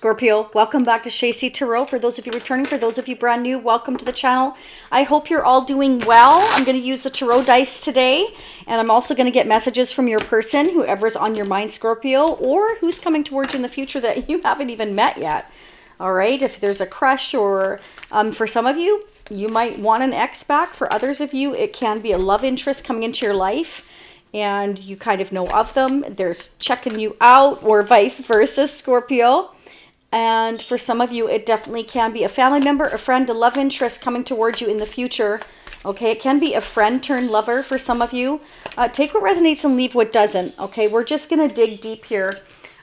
Scorpio, welcome back to Shacy Tarot. For those of you returning, for those of you brand new, welcome to the channel. I hope you're all doing well. I'm going to use the tarot dice today, and I'm also going to get messages from your person, whoever's on your mind, Scorpio, or who's coming towards you in the future that you haven't even met yet. All right, if there's a crush, or for some of you, you might want an ex back. For others of you, it can be a love interest coming into your life, and you kind of know of them. They're checking you out, or vice versa, Scorpio. And for some of you, it definitely can be a family member, a friend, a love interest coming towards you in the future. Okay, it can be a friend turned lover for some of you. Take what resonates and leave what doesn't. Okay, we're just going to dig deep here.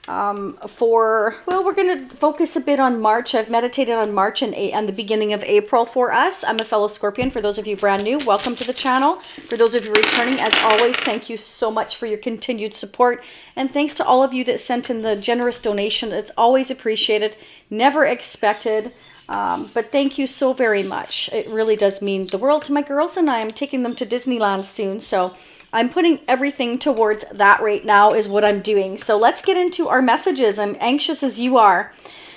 Well, we're going to focus a bit on March. I've meditated on March and the beginning of April for us. I'm a fellow Scorpion. For those of you brand new, welcome to the channel. For those of you returning, as always, thank you so much for your continued support. And thanks to all of you that sent in the generous donation. It's always appreciated, never expected. But thank you so very much. It really does mean the world to my girls, and I am taking them to Disneyland soon. So I'm putting everything towards that right now is what I'm doing. So let's get into our messages. I'm anxious as you are.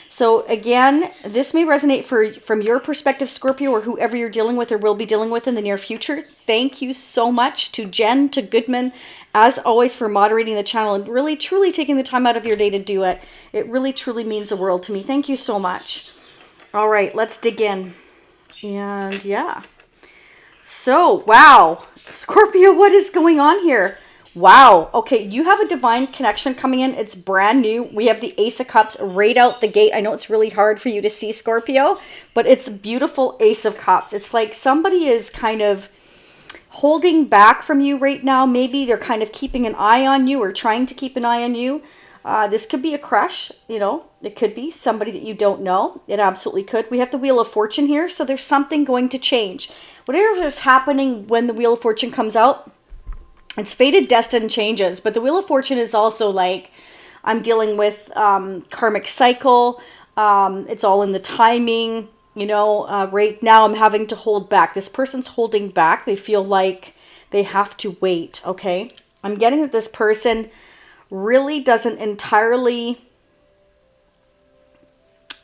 So again, this may resonate from your perspective, Scorpio, or whoever you're dealing with or will be dealing with in the near future. Thank you so much to Jen, to Goodman, as always, for moderating the channel and really, truly taking the time out of your day to do it. It really, truly means the world to me. Thank you so much. All right, let's dig in. And yeah. So, wow. Scorpio, what is going on here? Wow. Okay, you have a divine connection coming in. It's brand new. We have the Ace of Cups right out the gate. I know it's really hard for you to see, Scorpio, but it's a beautiful Ace of Cups. It's like somebody is kind of holding back from you right now. Maybe they're kind of keeping an eye on you or trying to keep an eye on you. This could be a crush, you know, it could be somebody that you don't know. It absolutely could. We have the Wheel of Fortune here, so there's something going to change. Whatever is happening when the Wheel of Fortune comes out, it's fated, destined changes. But the Wheel of Fortune is also like, I'm dealing with karmic cycle. It's all in the timing, you know. Right now I'm having to hold back. This person's holding back. They feel like they have to wait, okay? I'm getting that this person really doesn't entirely,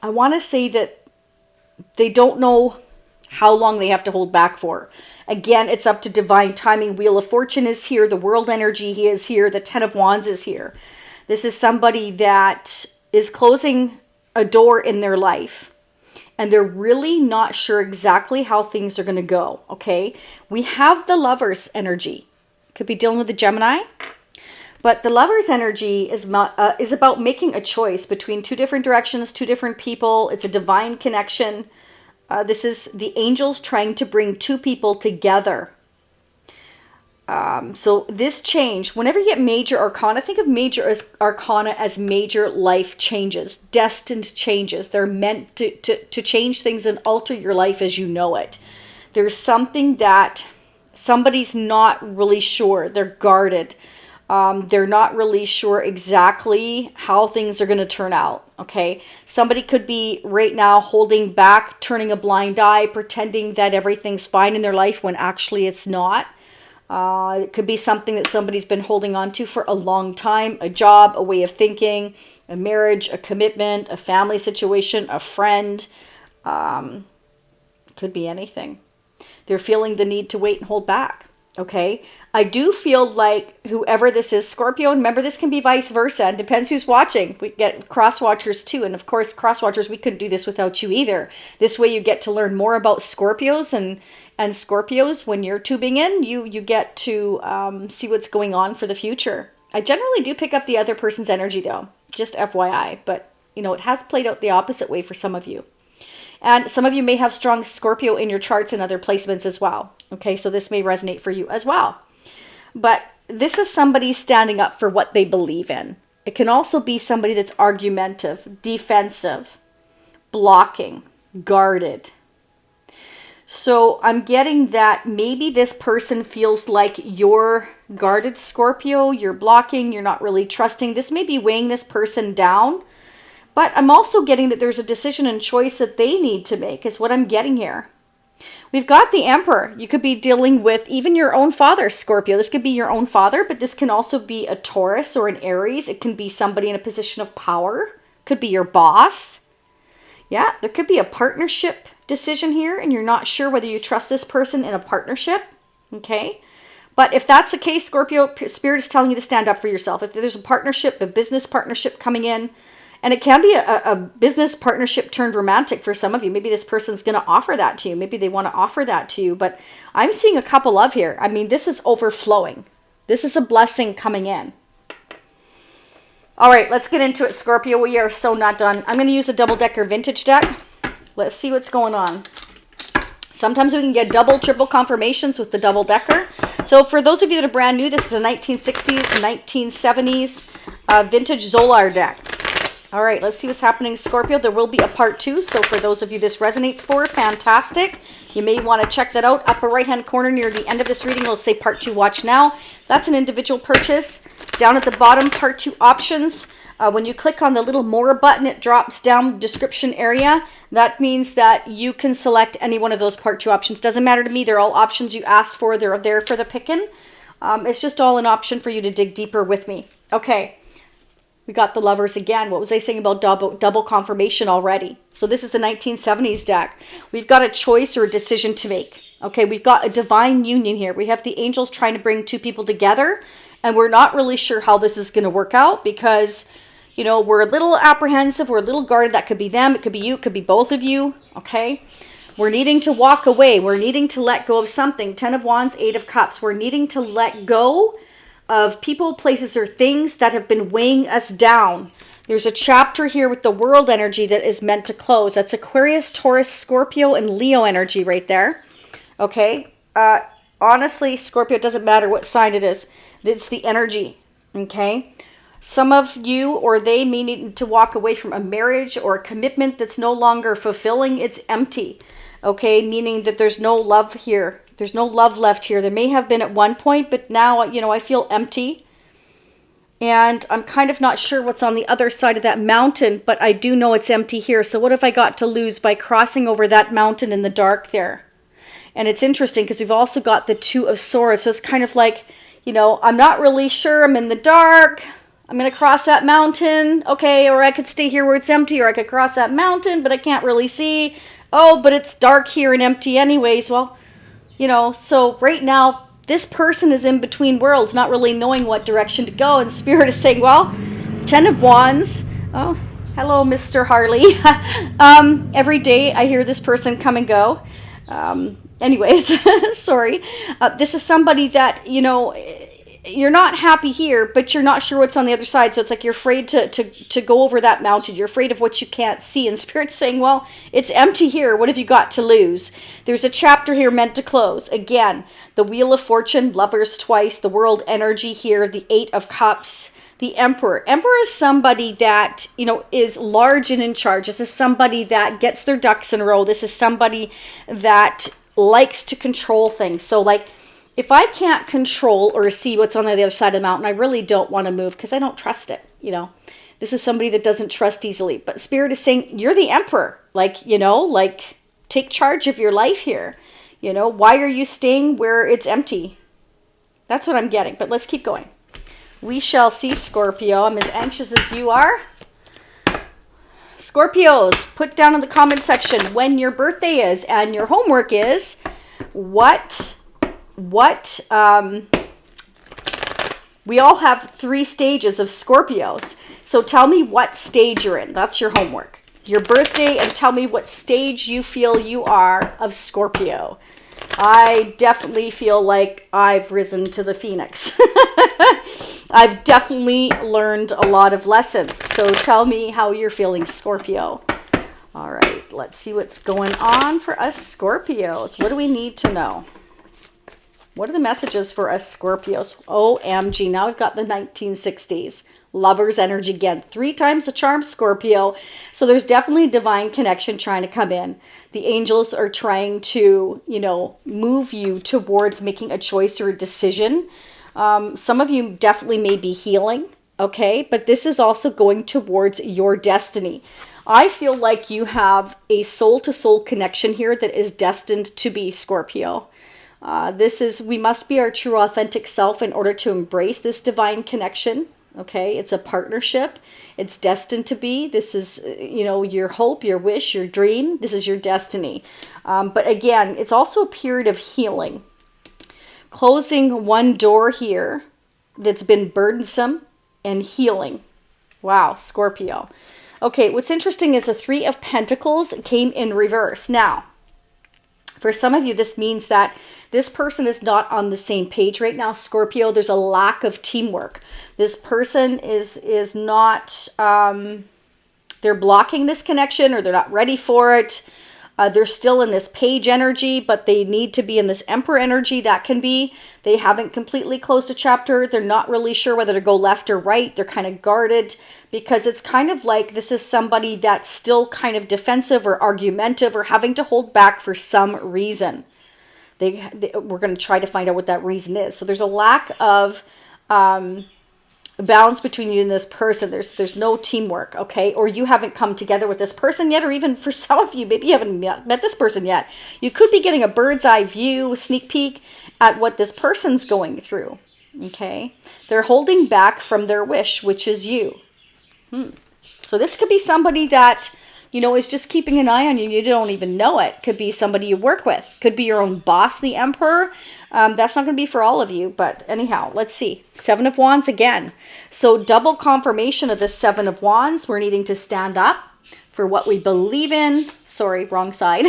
I want to say that they don't know how long they have to hold back for. Again, it's up to divine timing. Wheel of Fortune is here. The world energy is here. The Ten of Wands is here. This is somebody that is closing a door in their life, and they're really not sure exactly how things are going to go, okay? We have the Lover's energy. Could be dealing with the Gemini. But the Lover's energy is about making a choice between two different directions, two different people. It's a divine connection. This is the angels trying to bring two people together. So this change, whenever you get major arcana, think of major arcana as major life changes, destined changes. They're meant to change things and alter your life as you know it. There's something that somebody's not really sure. They're guarded. They're not really sure exactly how things are going to turn out, okay? Somebody could be right now holding back, turning a blind eye, pretending that everything's fine in their life when actually it's not. It could be something that somebody's been holding on to for a long time, a job, a way of thinking, a marriage, a commitment, a family situation, a friend. Could be anything. They're feeling the need to wait and hold back. Okay, I do feel like whoever this is, Scorpio, and remember this can be vice versa, and depends who's watching. We get Crosswatchers too, and of course Crosswatchers, we couldn't do this without you either. This way you get to learn more about Scorpios and Scorpios. When you're tubing in, you get to see what's going on for the future. I generally do pick up the other person's energy though, just FYI, but you know, it has played out the opposite way for some of you. And some of you may have strong Scorpio in your charts and other placements as well. Okay, so this may resonate for you as well. But this is somebody standing up for what they believe in. It can also be somebody that's argumentative, defensive, blocking, guarded. So I'm getting that maybe this person feels like you're guarded, Scorpio, you're blocking, you're not really trusting. This may be weighing this person down. But I'm also getting that there's a decision and choice that they need to make is what I'm getting here. We've got the Emperor. You could be dealing with even your own father, Scorpio. This could be your own father, but this can also be a Taurus or an Aries. It can be somebody in a position of power, Could be your boss. Yeah, there could be a partnership decision here, and you're not sure whether you trust this person in a partnership. Okay. But if that's the case, Scorpio, Spirit is telling you to stand up for yourself. If there's a partnership, a business partnership coming in, and it can be a business partnership turned romantic for some of you. Maybe this person's going to offer that to you. Maybe they want to offer that to you. But I'm seeing a couple of here. I mean, this is overflowing. This is a blessing coming in. All right, let's get into it, Scorpio. We are so not done. I'm going to use a double-decker vintage deck. Let's see what's going on. Sometimes we can get double, triple confirmations with the double-decker. So for those of you that are brand new, this is a 1960s, 1970s vintage Zolar deck. All right, let's see what's happening, Scorpio. There will be a part 2. So for those of you this resonates for, fantastic. You may want to check that out. Upper right-hand corner near the end of this reading, it'll say part 2, watch now. That's an individual purchase. Down at the bottom, part 2 options. When you click on the little more button, it drops down the description area. That means that you can select any one of those part 2 options. Doesn't matter to me. They're all options you asked for. They're there for the picking. It's just all an option for you to dig deeper with me. Okay. We got the Lovers again. What was I saying about double confirmation already? So this is the 1970s deck. We've got a choice or a decision to make. Okay, we've got a divine union here. We have the angels trying to bring two people together, and we're not really sure how this is going to work out because, you know, we're a little apprehensive. We're a little guarded. That could be them. It could be you. It could be both of you. Okay, we're needing to walk away. We're needing to let go of something. 10 of Wands, 8 of Cups. We're needing to let go of people, places, or things that have been weighing us down. There's a chapter here with the world energy that is meant to close. That's Aquarius, Taurus, Scorpio, and Leo energy right there. Okay. Honestly, Scorpio, it doesn't matter what sign it is. It's the energy. Okay. Some of you or they may need to walk away from a marriage or a commitment that's no longer fulfilling. It's empty. Okay. Meaning that there's no love here. There's no love left here. There may have been at one point, but now, you know, I feel empty. And I'm kind of not sure what's on the other side of that mountain, but I do know it's empty here. So what have I got to lose by crossing over that mountain in the dark there? And it's interesting because we've also got the 2 of Swords. So it's kind of like, you know, I'm not really sure. I'm in the dark. I'm going to cross that mountain. Okay, or I could stay here where it's empty, or I could cross that mountain, but I can't really see. Oh, but it's dark here and empty anyways. Well, you know, so right now, this person is in between worlds, not really knowing what direction to go. And Spirit is saying, well, 10 of Wands. Oh, hello, Mr. Harley. Every day I hear this person come and go. Anyways, sorry. This is somebody that, you know, you're not happy here, but you're not sure what's on the other side. So it's like you're afraid to go over that mountain. You're afraid of what you can't see. And Spirit's saying, well, it's empty here. What have you got to lose? There's a chapter here meant to close. Again, the Wheel of Fortune, Lovers twice, the world energy here, the 8 of Cups, the Emperor. Emperor is somebody that, you know, is large and in charge. This is somebody that gets their ducks in a row. This is somebody that likes to control things. So like, if I can't control or see what's on the other side of the mountain, I really don't want to move because I don't trust it. You know, this is somebody that doesn't trust easily. But Spirit is saying, you're the Emperor. Like, you know, like take charge of your life here. You know, why are you staying where it's empty? That's what I'm getting. But let's keep going. We shall see, Scorpio. I'm as anxious as you are. Scorpios, put down in the comment section when your birthday is and your homework is. We all have 3 stages of Scorpios. So tell me what stage you're in. That's your homework. Your birthday, and tell me what stage you feel you are of Scorpio. I definitely feel like I've risen to the phoenix. I've definitely learned a lot of lessons. So tell me how you're feeling, Scorpio. All right, let's see what's going on for us Scorpios. What do we need to know? What are the messages for us Scorpios? OMG, now we've got the 1960s. Lovers energy again. 3 times the charm, Scorpio. So there's definitely a divine connection trying to come in. The angels are trying to, you know, move you towards making a choice or a decision. Some of you definitely may be healing, okay? But this is also going towards your destiny. I feel like you have a soul-to-soul connection here that is destined to be Scorpio. We must be our true authentic self in order to embrace this divine connection. Okay, it's a partnership. It's destined to be. This is, you know, your hope, your wish, your dream. This is your destiny. But again, it's also a period of healing. Closing one door here that's been burdensome and healing. Wow, Scorpio. Okay, what's interesting is the Three of Pentacles came in reverse. Now, for some of you, this means that this person is not on the same page right now, Scorpio. There's a lack of teamwork. This person is not, they're blocking this connection, or they're not ready for it. They're still in this page energy, but they need to be in this emperor energy. That can be, they haven't completely closed a chapter. They're not really sure whether to go left or right. They're kind of guarded, because it's kind of like this is somebody that's still kind of defensive or argumentative or having to hold back for some reason. We're going to try to find out what that reason is. So there's a lack of balance between you and this person. There's no teamwork, okay? Or you haven't come together with this person yet, or even for some of you, maybe you haven't met this person yet. You could be getting a bird's eye view, a sneak peek at what this person's going through, okay? They're holding back from their wish, which is you. So this could be somebody that, you know, is just keeping an eye on you. You don't even know it. Could be somebody you work with. Could be your own boss, the Emperor. That's not going to be for all of you. But anyhow, let's see. Seven of Wands again. So double confirmation of the Seven of Wands. We're needing to stand up for what we believe in. Sorry, wrong side.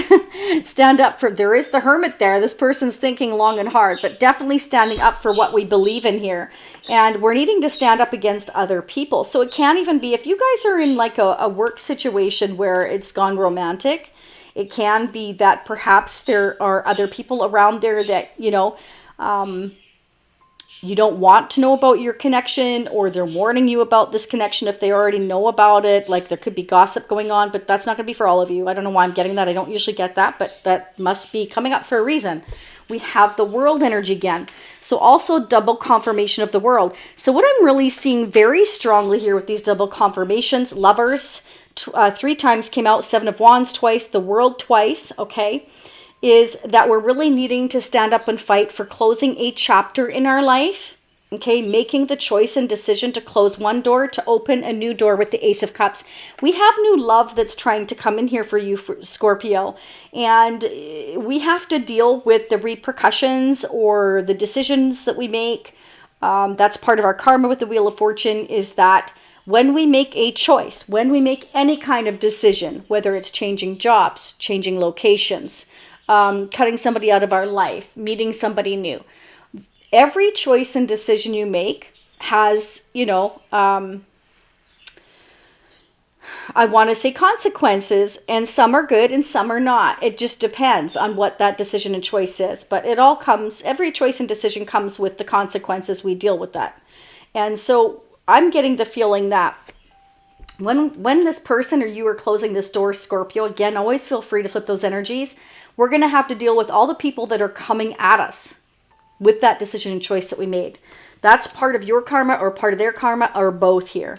Stand up for, there is the Hermit there. This person's thinking long and hard, but definitely standing up for what we believe in here. And we're needing to stand up against other people. So it can even be, if you guys are in like a work situation where it's gone romantic, it can be that perhaps there are other people around there that, you know, you don't want to know about your connection, or they're warning you about this connection if they already know about it. Like there could be gossip going on, but that's not going to be for all of you. I don't know why I'm getting that. I don't usually get that, but that must be coming up for a reason. We have the World energy again. So also double confirmation of the World. So what I'm really seeing very strongly here with these double confirmations, Lovers, 3 times came out, Seven of Wands twice, the World twice, okay, is that we're really needing to stand up and fight for closing a chapter in our life, okay, making the choice and decision to close one door to open a new door with the Ace of Cups. We have new love that's trying to come in here for you, for Scorpio, and we have to deal with the repercussions or the decisions that we make. That's part of our karma with the Wheel of Fortune, is that when we make a choice, when we make any kind of decision, whether it's changing jobs, changing locations, cutting somebody out of our life, meeting somebody new, every choice and decision you make has, you know, I want to say consequences, and some are good and some are not. It just depends on what that decision and choice is. But it all comes, every choice and decision comes with the consequences. We deal with that. And so I'm getting the feeling that when this person or you are closing this door, Scorpio, again, always feel free to flip those energies. We're going to have to deal with all the people that are coming at us with that decision and choice that we made. That's part of your karma or part of their karma, or both here.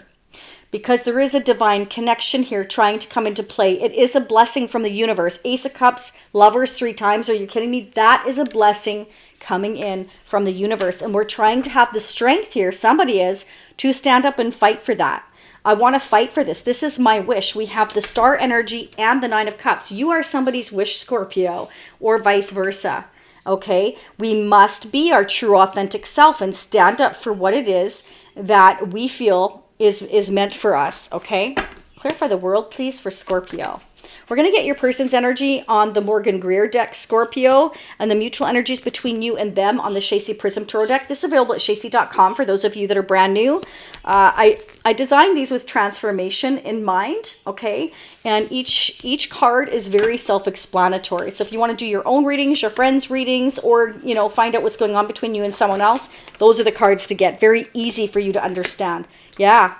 Because there is a divine connection here trying to come into play. It is a blessing from the universe. Ace of Cups, Lovers 3 times. Are you kidding me? That is a blessing coming in from the universe. And we're trying to have the strength here, somebody is, to stand up and fight for that. I want to fight for this. This is my wish. We have the Star energy and the 9 of Cups. You are somebody's wish, Scorpio, or vice versa. Okay? We must be our true authentic self and stand up for what it is that we feel is meant for us. Okay? Clarify the World, please, for Scorpio. We're going to get your person's energy on the Morgan Greer deck, Scorpio, and the mutual energies between you and them on the Shacey Prism Tarot deck. This is available at shacey.com for those of you that are brand new. I designed these with transformation in mind, okay? And each card is very self-explanatory. So if you want to do your own readings, your friends' readings, or, you know, find out what's going on between you and someone else, those are the cards to get. Very easy for you to understand. Yeah.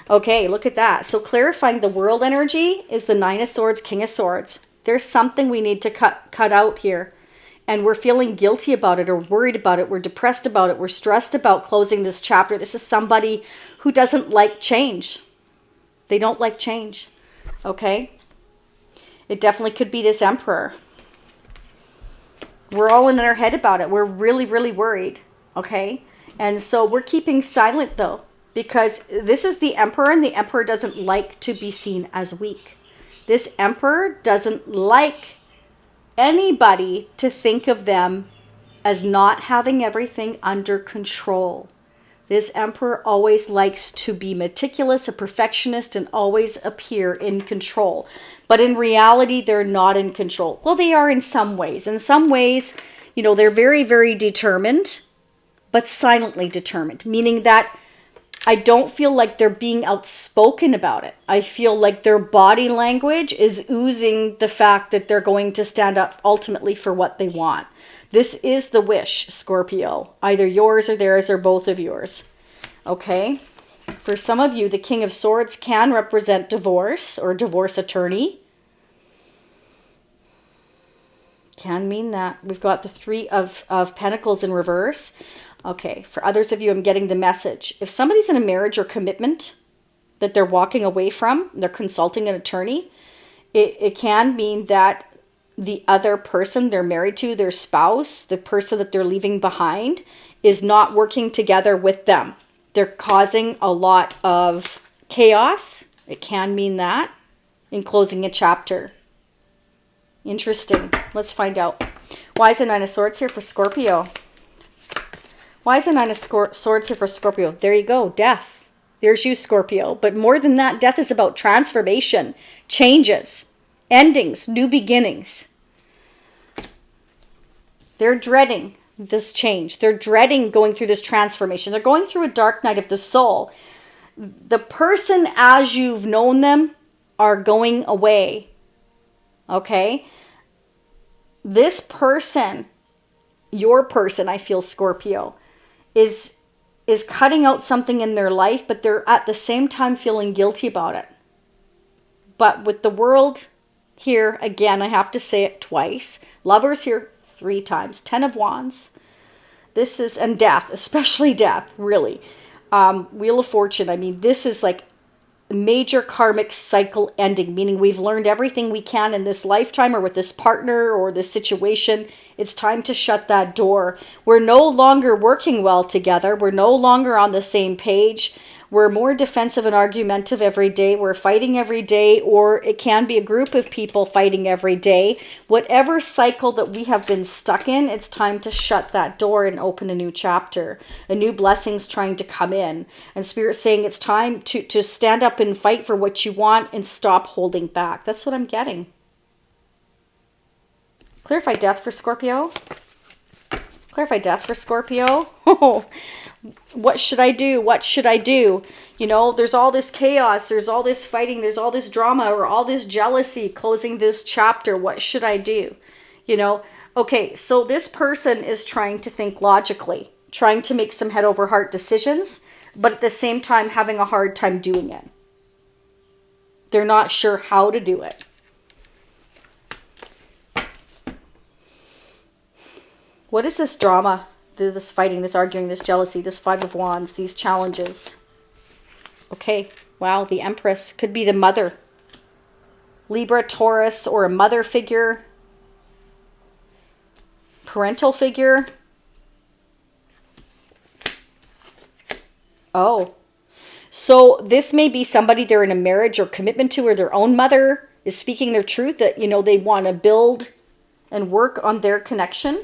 Okay, look at that. So clarifying the World energy is the 9 of Swords, King of Swords. There's something we need to cut out here. And we're feeling guilty about it, or worried about it. We're depressed about it. We're stressed about closing this chapter. This is somebody who doesn't like change. They don't like change. Okay? It definitely could be this Emperor. We're all in our head about it. We're really, really worried. Okay? And so we're keeping silent, though. because this is the Emperor, and the Emperor doesn't like to be seen as weak. This Emperor doesn't like anybody to think of them as not having everything under control. This Emperor always likes to be meticulous, a perfectionist, and always appear in control. But in reality, they're not in control. Well, they are in some ways. In some ways, they're very, very determined, but silently determined, meaning that I don't feel like they're being outspoken about it. I feel like their body language is oozing the fact that they're going to stand up ultimately for what they want. This is the wish, Scorpio. Either yours or theirs or both of yours. Okay? For some of you, the King of Swords can represent divorce or divorce attorney. Can mean that. We've got the Three of Pentacles in reverse. Okay, for others of you, I'm getting the message. If somebody's in a marriage or commitment that they're walking away from, they're consulting an attorney, it can mean that the other person they're married to, their spouse, the person that they're leaving behind, is not working together with them. They're causing a lot of chaos. It can mean that in closing a chapter. Interesting. Let's find out. Why is the Nine of Swords here for Scorpio? Why is the Nine of Swords here for Scorpio? There you go. Death. There's you, Scorpio. But more than that, death is about transformation, changes, endings, new beginnings. They're dreading this change. They're dreading going through this transformation. They're going through a dark night of the soul. The person as you've known them are going away. Okay? This person, your person, I feel, Scorpio, is cutting out something in their life, but they're at the same time feeling guilty about it. But with the World here, again, I have to say it twice. Lovers here 3 times. 10 of Wands. This is, and death, especially death, really. Wheel of Fortune. I mean, this is like major karmic cycle ending, meaning we've learned everything we can in this lifetime or with this partner or this situation. It's time to shut that door. We're no longer working well together. We're no longer on the same page. We're more defensive and argumentative every day. We're fighting every day, or it can be a group of people fighting every day. Whatever cycle that we have been stuck in, it's time to shut that door and open a new chapter. A new blessing's trying to come in. And Spirit's saying it's time to stand up and fight for what you want and stop holding back. That's what I'm getting. Clarify death for Scorpio. Clarify death for Scorpio. What should I do? What should I do? There's all this chaos. There's all this fighting. There's all this drama or all this jealousy closing this chapter. What should I do? Okay, so this person is trying to think logically, trying to make some head over heart decisions, but at the same time having a hard time doing it. They're not sure how to do it. What is this drama? This fighting, this arguing, this jealousy, this Five of Wands, these challenges. Okay, wow, the Empress could be the mother. Libra, Taurus, or a mother figure. Parental figure. Oh, so this may be somebody they're in a marriage or commitment to, or their own mother is speaking their truth that, they want to build and work on their connection.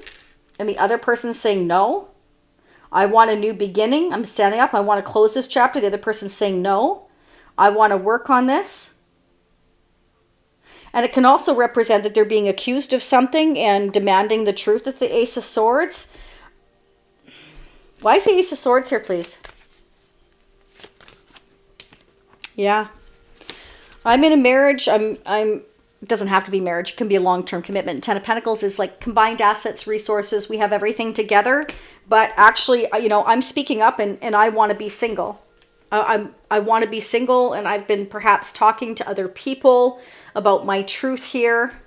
And the other person's saying, no, I want a new beginning. I'm standing up. I want to close this chapter. The other person's saying, no, I want to work on this. And it can also represent that they're being accused of something and demanding the truth with the Ace of Swords. Why is the Ace of Swords here, please? Yeah. I'm in a marriage. It doesn't have to be marriage. It can be a long-term commitment. 10 of Pentacles is like combined assets, resources. We have everything together. But actually, I'm speaking up and I want to be single. I want to be single, and I've been perhaps talking to other people about my truth here.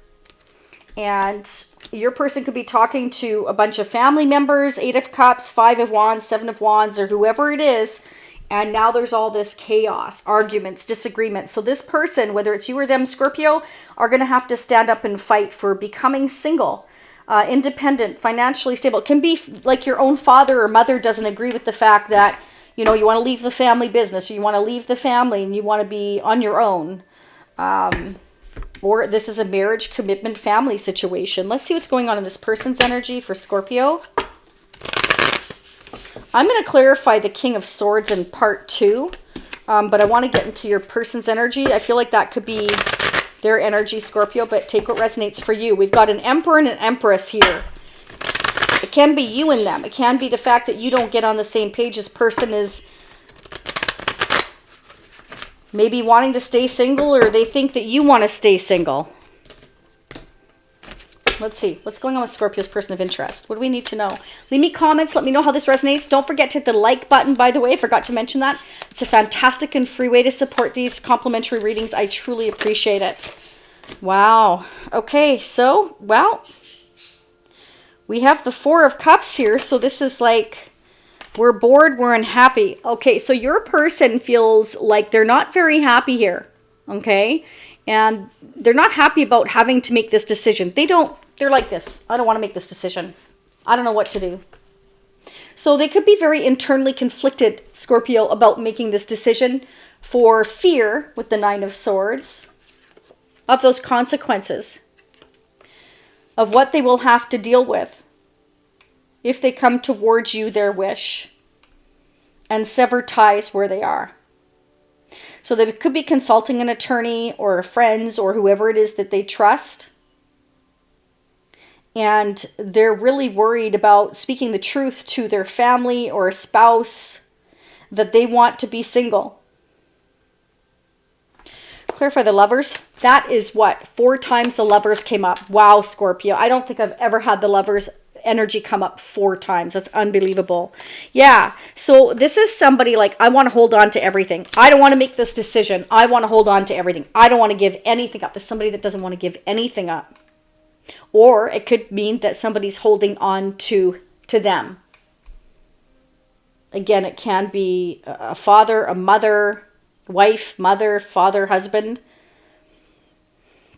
And your person could be talking to a bunch of family members, 8 of Cups, 5 of Wands, 7 of Wands, or whoever it is. And now there's all this chaos, arguments, disagreements. So this person, whether it's you or them, Scorpio, are going to have to stand up and fight for becoming single, independent, financially stable. It can be like your own father or mother doesn't agree with the fact that, you know, you want to leave the family business, or you want to leave the family and you want to be on your own. Or this is a marriage, commitment, family situation. Let's see what's going on in this person's energy for Scorpio. I'm going to clarify the King of Swords in part 2. But I want to get into your person's energy. I feel like that could be their energy, Scorpio, but take what resonates for you. We've got an Emperor and an Empress here. It can be you and them. It can be the fact that you don't get on the same page. This person is maybe wanting to stay single, or they think that you want to stay single. Let's see. What's going on with Scorpio's person of interest? What do we need to know? Leave me comments. Let me know how this resonates. Don't forget to hit the like button, by the way. I forgot to mention that. It's a fantastic and free way to support these complimentary readings. I truly appreciate it. Wow. Okay, so, well, we have the Four of Cups here. So this is like, we're bored, we're unhappy. Okay, so your person feels like they're not very happy here. Okay? And they're not happy about having to make this decision. They're like this. I don't want to make this decision. I don't know what to do. So they could be very internally conflicted, Scorpio, about making this decision for fear, with the Nine of Swords, of those consequences, of what they will have to deal with if they come towards you, their wish, and sever ties where they are. So they could be consulting an attorney or friends or whoever it is that they trust. And they're really worried about speaking the truth to their family or a spouse that they want to be single. Clarify the Lovers. That is what? 4 times the Lovers came up. Wow, Scorpio. I don't think I've ever had the Lovers energy come up 4 times. That's unbelievable. Yeah. So this is somebody like, I want to hold on to everything. I don't want to make this decision. I want to hold on to everything. I don't want to give anything up. There's somebody that doesn't want to give anything up. Or it could mean that somebody's holding on to them. Again, it can be a father, a mother, wife, mother, father, husband.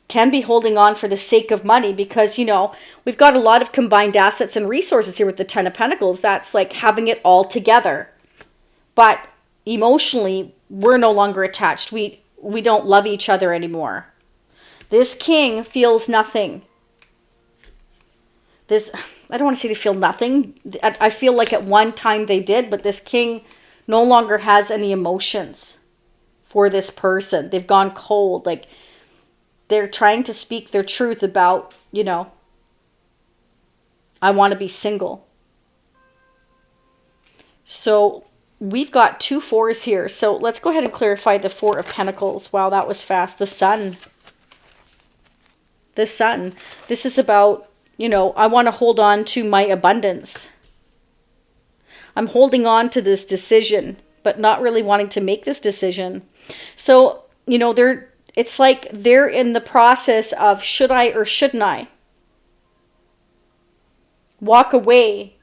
Can be holding on for the sake of money because, you know, we've got a lot of combined assets and resources here with the Ten of Pentacles. That's like having it all together. But emotionally, we're no longer attached. We don't love each other anymore. This king feels nothing. I don't want to say they feel nothing. I feel like at one time they did, but this king no longer has any emotions for this person. They've gone cold. Like, they're trying to speak their truth about, you know, I want to be single. So we've got 2 4s here. So let's go ahead and clarify the Four of Pentacles. Wow, that was fast. The Sun. The Sun. This is about, you know, I want to hold on to my abundance. I'm holding on to this decision, but not really wanting to make this decision. So, you know, it's like they're in the process of, should I or shouldn't I walk away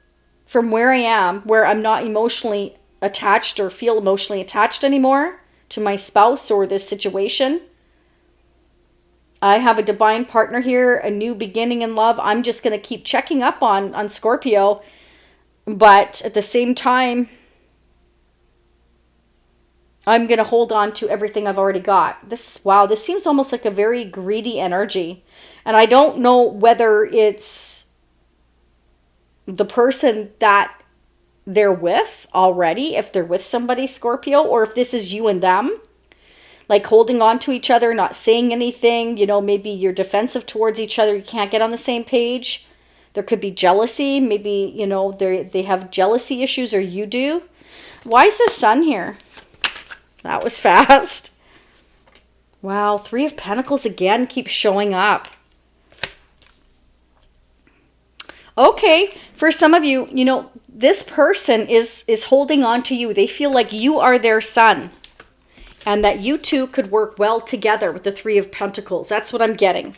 from where I am, where I'm not emotionally attached or feel emotionally attached anymore to my spouse or this situation. I have a divine partner here, a new beginning in love. I'm just going to keep checking up on Scorpio. But at the same time, I'm going to hold on to everything I've already got. Wow, this seems almost like a very greedy energy. And I don't know whether it's the person that they're with already, if they're with somebody, Scorpio, or if this is you and them. Like holding on to each other, not saying anything. You know, maybe you're defensive towards each other. You can't get on the same page. There could be jealousy. Maybe, you know, they have jealousy issues, or you do. Why is the Sun here? That was fast. Wow, 3 of Pentacles again keeps showing up. Okay, for some of you, you know, this person is holding on to you. They feel like you are their sun. And that you two could work well together with the 3 of Pentacles. That's what I'm getting.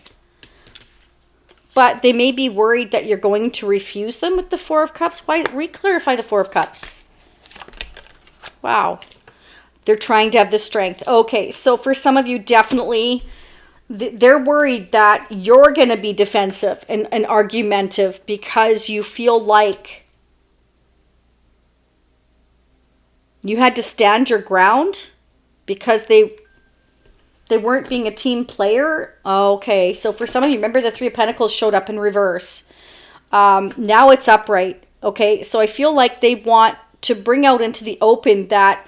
But they may be worried that you're going to refuse them with the 4 of Cups. Why? Re-clarify the 4 of Cups. Wow. They're trying to have the strength. Okay, so for some of you, definitely, they're worried that you're going to be defensive and argumentative because you feel like You had to stand your ground because they weren't being a team player. Okay, so for some of you, remember the Three of Pentacles showed up in reverse. Now it's upright. Okay, so I feel like they want to bring out into the open that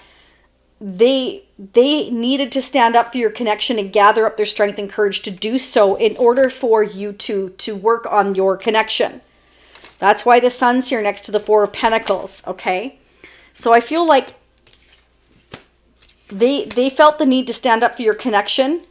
they needed to stand up for your connection and gather up their strength and courage to do so in order for you to work on your connection. That's why the Sun's here next to the Four of Pentacles, okay? So I feel like they felt the need to stand up for your connection.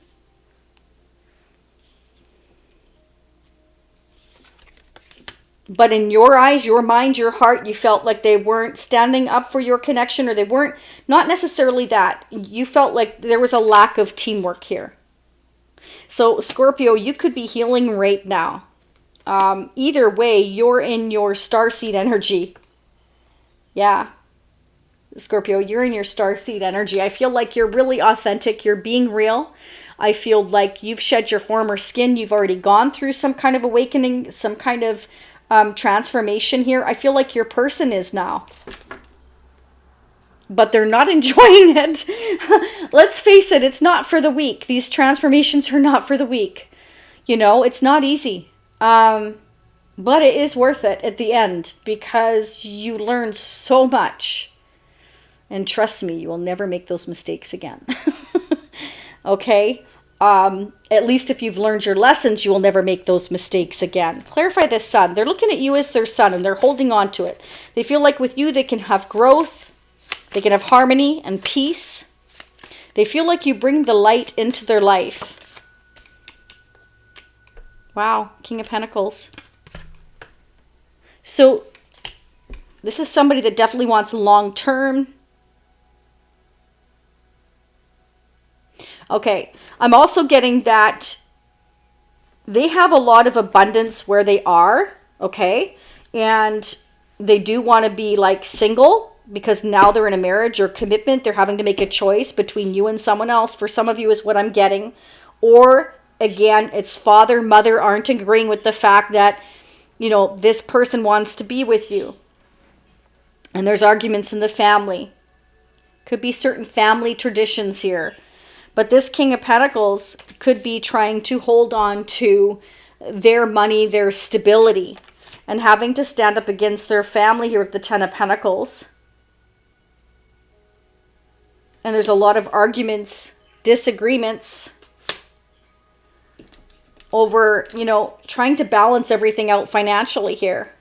But in your eyes, your mind, your heart, you felt like they weren't standing up for your connection, or they weren't, not necessarily that. You felt like there was a lack of teamwork here. So Scorpio, you could be healing right now. Either way, you're in your starseed energy. Yeah. Scorpio, you're in your starseed energy. I feel like you're really authentic. You're being real. I feel like you've shed your former skin. You've already gone through some kind of awakening, some kind of transformation here. I feel like your person is now. But they're not enjoying it. Let's face it, it's not for the weak. These transformations are not for the weak. You know, it's not easy. But it is worth it at the end because you learn so much. And trust me, you will never make those mistakes again. Okay? At least if you've learned your lessons, you will never make those mistakes again. Clarify this Sun. They're looking at you as their Sun and they're holding on to it. They feel like with you, they can have growth. They can have harmony and peace. They feel like you bring the light into their life. Wow. King of Pentacles. So this is somebody that definitely wants long-term. Okay, I'm also getting that they have a lot of abundance where they are, okay? And they do want to be like single because now they're in a marriage or commitment. They're having to make a choice between you and someone else. For some of you is what I'm getting. Or again, it's father, mother aren't agreeing with the fact that, you know, this person wants to be with you. And there's arguments in the family. Could be certain family traditions here. But this King of Pentacles could be trying to hold on to their money, their stability, and having to stand up against their family here with the Ten of Pentacles. And there's a lot of arguments, disagreements over, you know, trying to balance everything out financially here.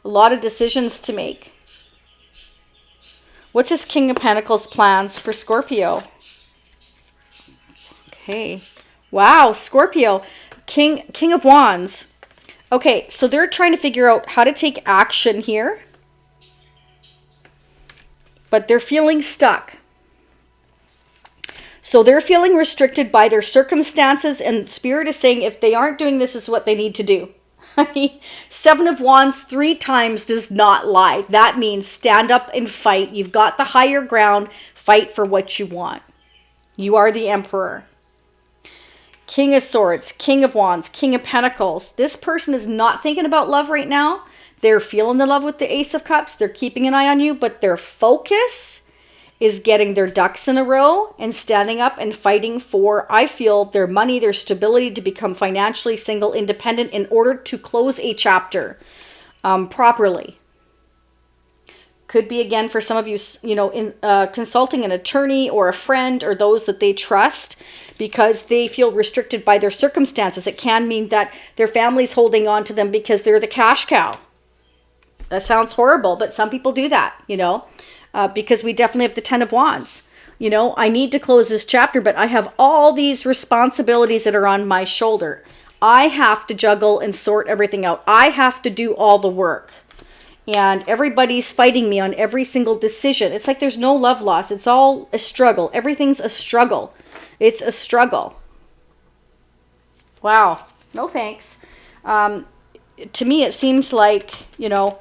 A lot of decisions to make. What's this King of Pentacles plans for Scorpio? Okay. Wow, Scorpio, King of Wands. Okay, so they're trying to figure out how to take action here. But they're feeling stuck. So they're feeling restricted by their circumstances, and Spirit is saying if they aren't doing this, this is what they need to do. Seven of Wands 3 times does not lie. That means stand up and fight. You've got the higher ground. Fight for what you want. You are the Emperor. King of Swords, King of Wands, King of Pentacles. This person is not thinking about love right now. They're feeling the love with the Ace of Cups. They're keeping an eye on you, but their focus is getting their ducks in a row and standing up and fighting for, I feel, their money, their stability to become financially single, independent in order to close a chapter properly. Could be, again, for some of you, you know, in consulting an attorney or a friend or those that they trust because they feel restricted by their circumstances. It can mean that their family's holding on to them because they're the cash cow. That sounds horrible, but some people do that, you know, because we definitely have the Ten of Wands. You know, I need to close this chapter, but I have all these responsibilities that are on my shoulder. I have to juggle and sort everything out. I have to do all the work. And everybody's fighting me on every single decision. It's like there's no love lost. It's all a struggle. Everything's a struggle. It's a struggle. Wow. No thanks. To me, it seems like, you know,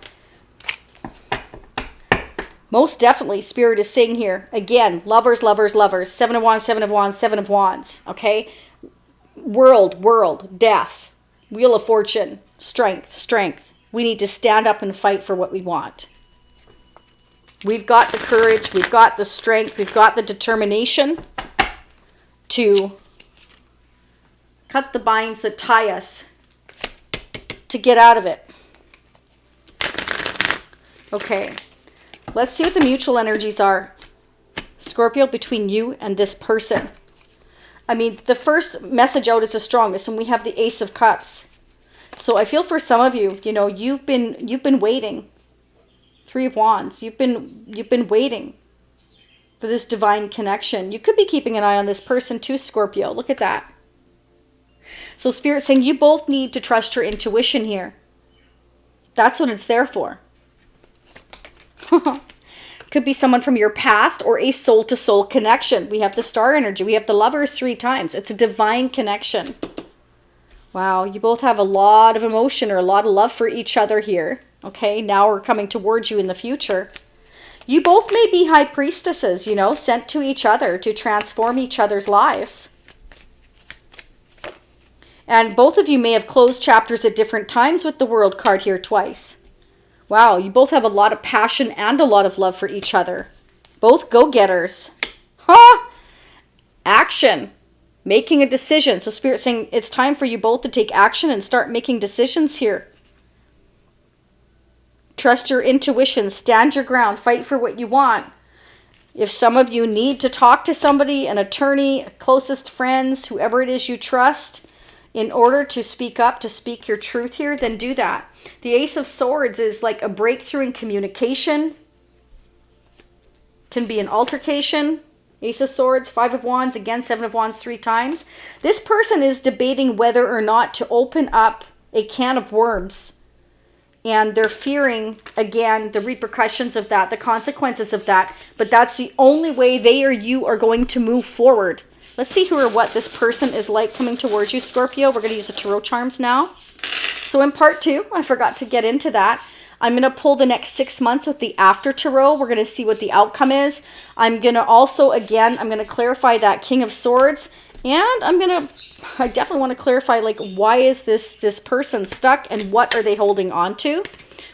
most definitely Spirit is saying here, again, lovers, lovers, lovers. Seven of Wands, Seven of Wands, Seven of Wands. Okay? World, death, Wheel of Fortune, strength. We need to stand up and fight for what we want. We've got the courage, we've got the strength, we've got the determination to cut the binds that tie us, to get out of it. Okay, let's see what the mutual energies are, Scorpio, between you and this person. I mean, the first message out is the strongest, and we have the Ace of Cups. So I feel for some of you, you know, you've been waiting. Three of Wands. You've been waiting for this divine connection. You could be keeping an eye on this person too, Scorpio. Look at that. So Spirit's saying you both need to trust your intuition here. That's what it's there for. Could be someone from your past or a soul-to-soul connection. We have the star energy. We have the lovers 3 times. It's a divine connection. Wow, you both have a lot of emotion or a lot of love for each other here. Okay, now we're coming towards you in the future. You both may be high priestesses, you know, sent to each other to transform each other's lives. And both of you may have closed chapters at different times with the World card here twice. Wow, you both have a lot of passion and a lot of love for each other. Both go-getters. Huh? Action. Making a decision. So Spirit's saying it's time for you both to take action and start making decisions here. Trust your intuition. Stand your ground. Fight for what you want. If some of you need to talk to somebody, an attorney, closest friends, whoever it is you trust, in order to speak up, to speak your truth here, then do that. The Ace of Swords is like a breakthrough in communication. Can be an altercation. Ace of Swords, 5 of Wands, again, 7 of Wands 3 times. This person is debating whether or not to open up a can of worms. And they're fearing, again, the repercussions of that, the consequences of that. But that's the only way they or you are going to move forward. Let's see who or what this person is like coming towards you, Scorpio. We're going to use the tarot charms now. So in part 2, I forgot to get into that. I'm going to pull the next 6 months with the after tarot. We're going to see what the outcome is. I'm going to also, again, I'm going to clarify that King of Swords. And I definitely want to clarify, like, why is this person stuck and what are they holding on to?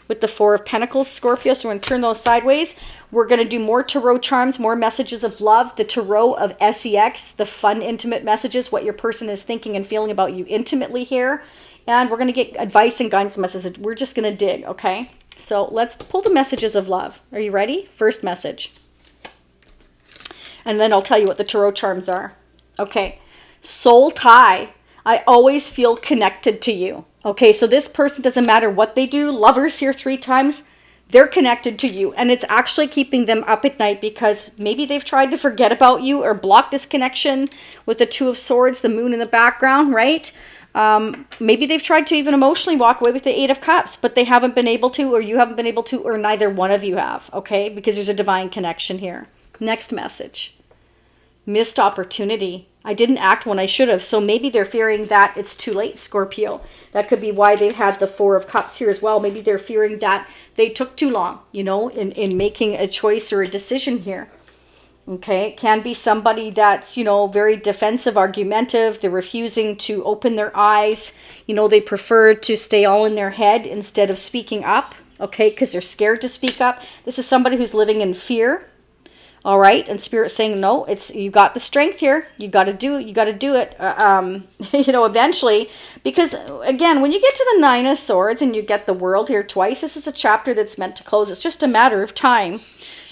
With the 4 of Pentacles, Scorpio. So we're going to turn those sideways. We're going to do more tarot charms, more messages of love, the tarot of SEX, the fun, intimate messages, what your person is thinking and feeling about you intimately here. And we're going to get advice and guidance messages. We're just going to dig, okay? So let's pull the messages of love. Are you ready? First message. And then I'll tell you what the tarot charms are. Okay. Soul tie. I always feel connected to you. Okay, so this person, doesn't matter what they do, lovers here 3 times, they're connected to you. And it's actually keeping them up at night because maybe they've tried to forget about you or block this connection with the 2 of Swords, the moon in the background, right? Maybe they've tried to even emotionally walk away with the 8 of Cups, but they haven't been able to, or you haven't been able to, or neither one of you have, okay? Because there's a divine connection here. Next message. Missed opportunity. I didn't act when I should have. So maybe they're fearing that it's too late, Scorpio. That could be why they've had the 4 of Cups here as well. Maybe they're fearing that they took too long, you know, in making a choice or a decision here. Okay, it can be somebody that's, you know, very defensive, argumentative. They're refusing to open their eyes. You know, they prefer to stay all in their head instead of speaking up. Okay, because they're scared to speak up. This is somebody who's living in fear. All right, and Spirit's saying, no, you got the strength here. You got to do it. You got to do it, you know, eventually. Because, again, when you get to the 9 of Swords and you get the World here twice, this is a chapter that's meant to close. It's just a matter of time.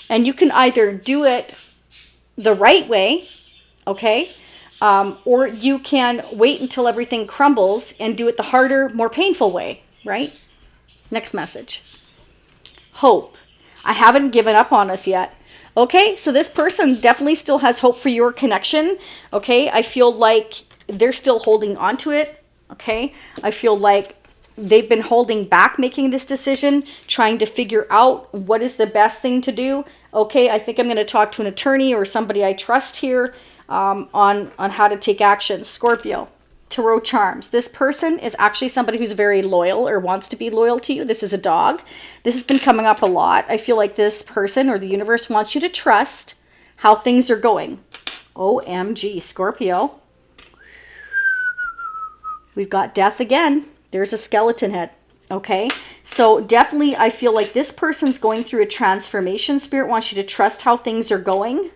And you can either do it the right way, okay, or you can wait until everything crumbles and do it the harder, more painful way, right? Next message. Hope. I haven't given up on us yet. Okay, so this person definitely still has hope for your connection. Okay, I feel like they're still holding on to it. Okay, I feel like they've been holding back making this decision, trying to figure out what is the best thing to do. Okay, I think I'm going to talk to an attorney or somebody I trust here on how to take action. Scorpio. Tarot charms. This person is actually somebody who's very loyal or wants to be loyal to you. This is a dog. This has been coming up a lot. I feel like this person or the universe wants you to trust how things are going. OMG, Scorpio. We've got death again. There's a skeleton head. Okay. So definitely, I feel like this person's going through a transformation. Spirit wants you to trust how things are going.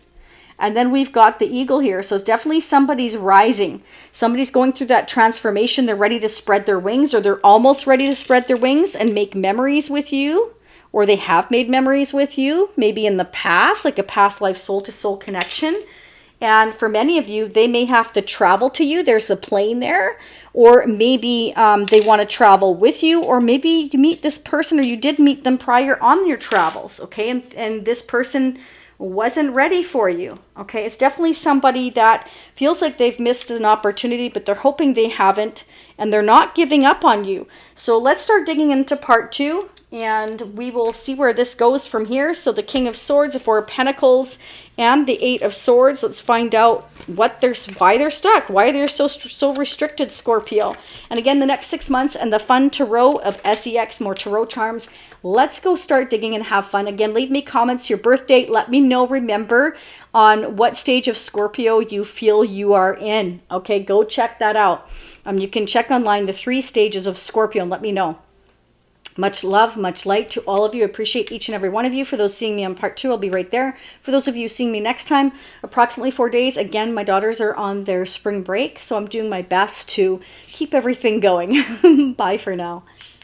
And then we've got the eagle here. So it's definitely somebody's rising. Somebody's going through that transformation. They're ready to spread their wings, or they're almost ready to spread their wings and make memories with you. Or they have made memories with you, maybe in the past, like a past life soul-to-soul connection. And for many of you, they may have to travel to you. There's the plane there. Or maybe they want to travel with you. Or maybe you meet this person, or you did meet them prior on your travels, okay? And this person wasn't ready for you, okay? It's definitely somebody that feels like they've missed an opportunity, but they're hoping they haven't. And they're not giving up on you. So let's start digging into part 2. And we will see where this goes from here. So the King of Swords, the Four of Pentacles, and the Eight of Swords. Let's find out why they're stuck, why they're so restricted, Scorpio. And again, the next 6 months and the fun tarot of SEX, more tarot charms. Let's go start digging and have fun. Again, leave me comments, your birth date. Let me know, remember, on what stage of Scorpio you feel you are in. Okay, go check that out. You can check online the 3 stages of Scorpio and let me know. Much love, much light to all of you. I appreciate each and every one of you. For those seeing me on part 2, I'll be right there. For those of you seeing me next time, approximately 4 days. Again, my daughters are on their spring break, so I'm doing my best to keep everything going. Bye for now.